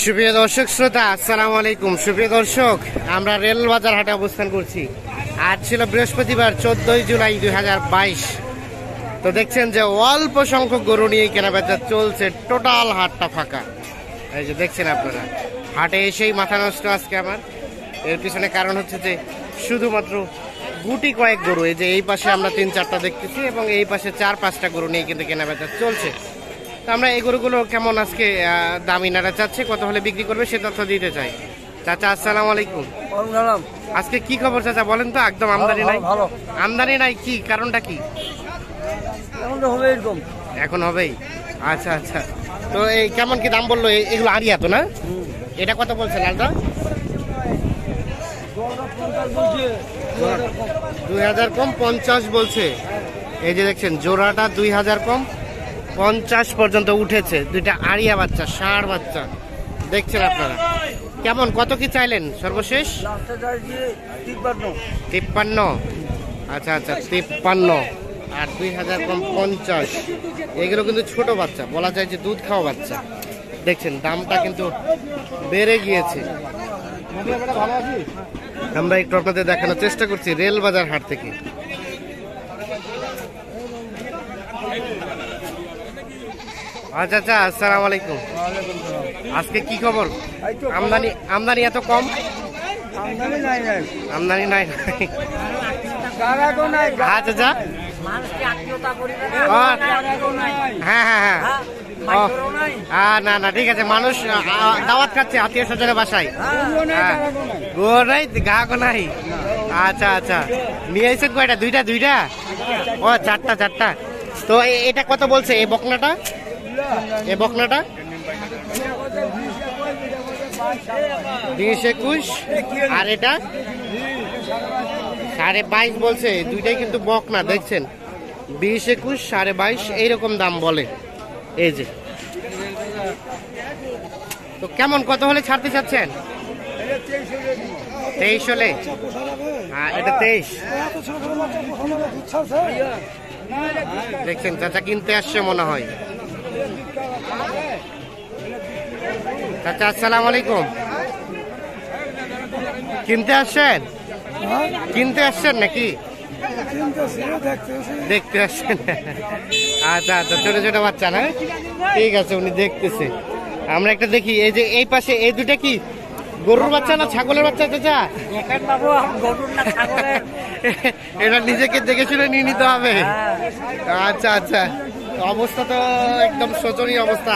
সুপ্রিয় দর্শক শ্রোতা, আসসালামু আলাইকুম। সুপ্রিয় দর্শক, আমরা রেল বাজার হাটে অবস্থান করছি। আজ ছিল বৃহস্পতিবার, 14 জুলাই 2022। তো দেখছেন যে অল্প সংখ্যক গরু নিয়ে কেনাবেচা চলছে, টোটাল হাটটা ফাঁকা। এই যে দেখছেন আপনারা, হাটে এসেই মাথা নষ্ট আজকে আমার। এর পিছনে কারণ হচ্ছে যে শুধুমাত্র গুটি কয়েক গরু, এই যে এই পাশে আমরা 3-4টা দেখতেছি এবং এই পাশে 4-5টা গরু নিয়ে কিন্তু কেনাবেচা চলছে। তো আমরা এই গরুগুলো কেমন আজকে দামি নাড়া চাচ্ছে, কত হলে বিক্রি করবে সে তথ্য দিতে চাই। চাচা আসসালামু আলাইকুম। আজকে কি খবর চাচা বলেন তো? একদম আমদানি নাই। আমদানি নাই, কি কারণটা কি? এখন হবেই। আচ্ছা আচ্ছা, তো এই কেমন কি দাম বললো? এগুলো আরিয়া তো না? এটা কত বলছে লালটা? 2000 কম, 50 বলছে। এই যে দেখছেন জোড়াটা 2000 কম, 50 পর্যন্ত উঠেছে। দুইটা আরিয়া বাচ্চা, ষাঁড় বাচ্চা দেখছেন আপনারা। কেমন, কত কি চাইলেন সর্বশেষ? 53। আচ্ছা আচ্ছা, 53 আর 2000 কম 50। এগুলো কিন্তু ছোট বাচ্চা, বলা যায় যে দুধ খাওয়া বাচ্চা। দেখছেন দামটা কিন্তু বেড়ে গিয়েছে। আমরা একটু আপনাদের দেখানোর চেষ্টা করছি রেল বাজার হাট থেকে। আচ্ছা আচ্ছা, আসসালামু আলাইকুম। আজকে কি খবর? আমদানি এত কম? আমদানি নাই। আচ্ছা, হ্যাঁ হ্যাঁ হ্যাঁ, না না ঠিক আছে। মানুষ দাওয়াত খাচ্ছে আত্মীয় স্বজনের বাসায়। গোর নাই, গাগো নাই। আচ্ছা আচ্ছা, নিয়ে এসেছেন কয়টা? দুইটা? ও চারটা। তো এটা কত বলছে এই বকনাটা? 20-21 আর এটা 22.5 বলছে। দুইটাই কিন্তু বকনা দেখছেন, 20-21, 22.5 এইরকম দাম বলে। এই যে তো কেমন, কত হলে ছাড়তে চাচ্ছেন? 23 হলে? হ্যাঁ, এটা 23 দেখছেন। চাচা কিনতে আসছে মনে হয়। চাচা আসসালামু আলাইকুম। কিনতে আসছেন নাকি দেখতে আসছেন? আচ্ছা আচ্ছা, ছোট ছোট বাচ্চা না? ঠিক আছে, উনি দেখতেছে। আমরা একটা দেখি। এই যে এই পাশে এই দুটা কি গরুর বাচ্চা না ছাগলের বাচ্চা চাচা? এটা নিজেকে দেখে শুনে নিয়ে নিতে হবে। আচ্ছা আচ্ছা, অবস্থা তো একদম শোচনীয় অবস্থা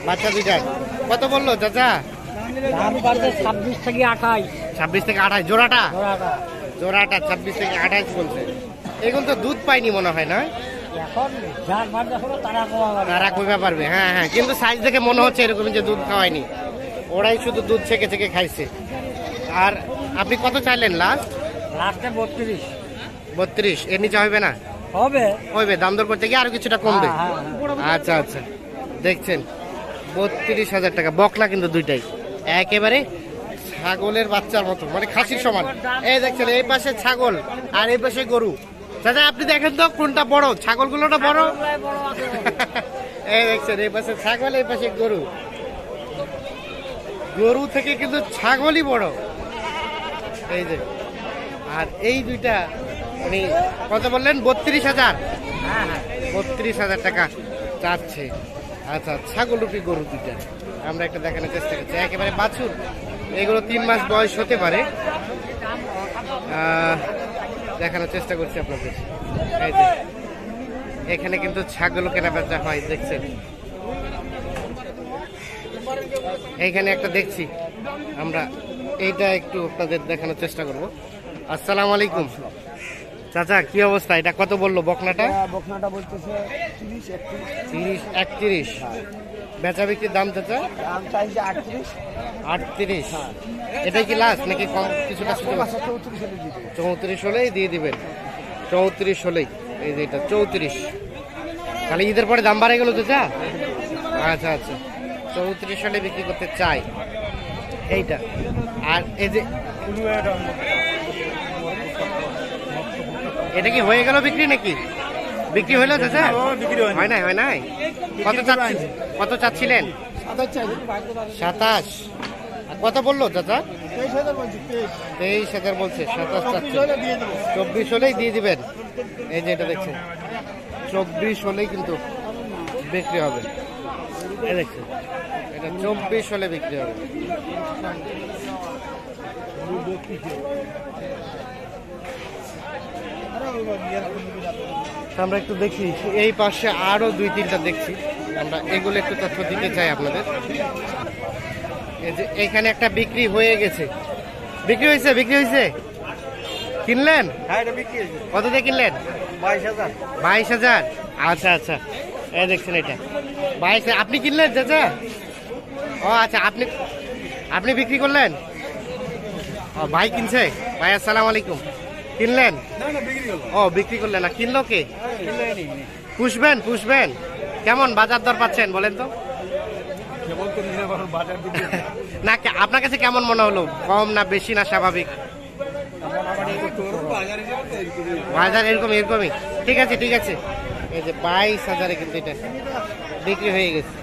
বাচ্চা দুইটার। কত বললো চাচা? 26 থেকে 28। 26 থেকে 28 জোড়াটা 26 থেকে 28 বলছে। এগুলো তো দুধ পাইনি মনে হয় না? তারা কইবা পারবে। হ্যাঁ হ্যাঁ, কিন্তু সাইজ দেখে মনে হচ্ছে এরকম যে দুধ খাওয়ায়নি, ওরাই শুধু দুধ ছেঁকে খাইছে। আর আপনি কত চাইলেন লাস্টে 32? এর নিচে হবে না? হবে, দাম দর করতে গিয়ে আরো কিছুটা কমবে। আচ্ছা আচ্ছা, দেখছেন 32,000 টাকা। বকনা কিন্তু দুইটাই একেবারে ছাগলের বাচ্চার মতো, মানে খাসির সমান। এই দেখছেন এই পাশে ছাগল আর এই পাশে গরু। দাদা আপনি দেখেন তো কোনটা বড়? ছাগলগুলোটা বড়। এই দেখছেন এই পাশে ছাগল, এই পাশে গরু থেকে কিন্তু ছাগলই বড়। এই যে, আর এই দুইটা মানে কত বললেন? 32,000। 32,000 টাকা চাচ্ছে। আচ্ছা, ছাগলরূপী গরু দুইটা আমরা একটা দেখানোর চেষ্টা করছি। একেবারে বাছুর, এগুলো 3 মাস বয়স হতে পারে। দেখানোর চেষ্টা করছি আপনাদের। এই যে এখানে কিন্তু ছাগল কেনা বেচা হয় দেখছেন। এইখানে একটা দেখছি আমরা, এইটা একটু আপনাদের দেখানোর চেষ্টা করব। আসসালামু আলাইকুম চাচা, কি অবস্থা? এটা কত বললো বকনাটা? বকনাটা বলতেছে 30-31। বেচা বিক্রির দাম চাচা? দাম চাইছে 38। এটাই কি লাস্ট নাকি কম কিছুটা? 34 হলেই দিয়ে দিবেন। 34 হলেই। এই যে এটা 34। তাহলে ঈদের পরে দাম বাড়ে গেল চাচা? আচ্ছা আচ্ছা, 34 হলে বিক্রি করতে চাই এইটা। আর এই যে এটা কি হয়ে গেল বিক্রি নাকি? বিক্রি হইলো চাচা? হয় নাই। কত চাচ্ছিলেন? 27। আর কত বললো চাচা? 23,000 বলছে। 27 চাচ্ছে। 24 হলেই দিয়ে দিবেন। এই যে এটা দেখছেন, 24 হলেই কিন্তু বিক্রি হবে। এই দেখছেন, এটা 24 হলে বিক্রি হবে। আমরা একটু দেখি এই পাশে আরো 2-3টা দেখছি, আমরা এগুলো একটু তথ্য দিতে চাই আপনাদের। এই যে এখানে একটা বিক্রি হয়ে গেছে, বিক্রি হয়েছে। কিনলেন? হ্যাঁ, এটা বিক্রি হয়েছে। কত দিয়ে কিনলেন? 22,000। 22,000। আচ্ছা, এই দেখছেন এটা 22। আপনি কিনলেন চাচা? ও আচ্ছা, আপনি বিক্রি করলেন? ও ভাই কিনছে। ভাই আসসালামু আলাইকুম। কিনলেন? ও বিক্রি করলেন। না কিনলো কে? পুষবেন। কেমন বাজার দর পাচ্ছেন বলেন তো? না আপনার কাছে কেমন মনে হলো? কম না বেশি না স্বাভাবিক? বাজার এরকমই। ঠিক আছে। এই যে 22,000 কিন্তু এটা বিক্রি হয়ে গেছে।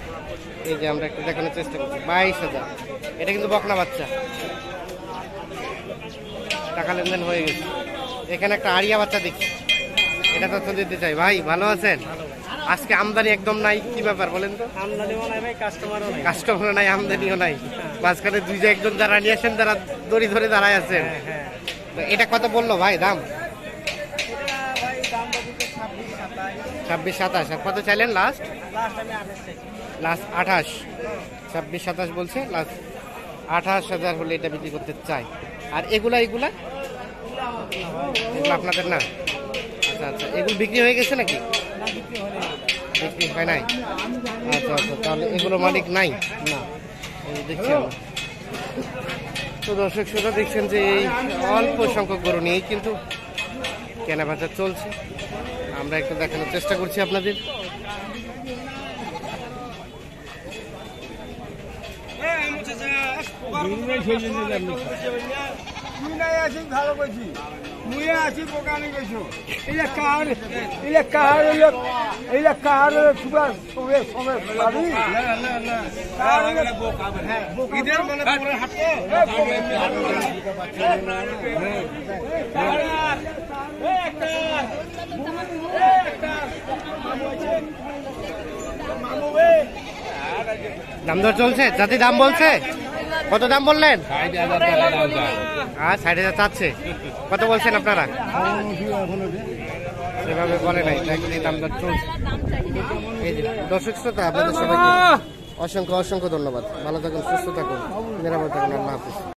এই যে আমরা একটু দেখানোর চেষ্টা করছি, 22,000। এটা কিন্তু বকনা বাচ্চা। টাকা লেনদেন হয়ে গেছে। এখানে একটা আড়িয়া বাচ্চা দেখি, এটা তথ্য দিতে চাই। ভাই ভালো আছেন? আজকে আমদানি একদম নাই, কি ব্যাপার বলেন তো? কাস্টমারও নাই, আমদানিও নাই। মাঝখানে 2-1 যারা নিয়ে আসেন, তারা দড়ি ধরে দাঁড়ায় আছেন। এটা কত বললো ভাই দাম? 26-27। আর কত চাইলেন লাস্ট? 28। 26-27 বলছে, লাস্ট 28,000 হলে এটা বিক্রি করতে চাই। আর এগুলা আপনাদের না? আচ্ছা, এগুলো বিক্রি হয়ে গেছে নাকি? বিক্রি হয় নাই। আচ্ছা, তাহলে এগুলো মালিক নাই না, দেখছি আমরা। তো দর্শক শ্রোতা দেখছেন যে এই অল্প সংখ্যক গরু নিয়েই কিন্তু কেনা বেচা চলছে। আমরা একটু দেখানোর চেষ্টা করছি আপনাদের। ভালো করছি, মুয়ে আছি পোকানি গেছো। দাম দর চলছে? জাতি দাম বলছে? কত দাম বললেন? 60,000 চাচ্ছে। কত বলছেন আপনারা? সেভাবে বলে নাই, দাম দর চলছে। এই যে দর্শক শ্রোতা, আপনাদের সবাইকে অসংখ্য ধন্যবাদ। ভালো থাকুন, সুস্থ থাকুন, নিরাপদ থাকুন। আল্লাহ হাফিজ।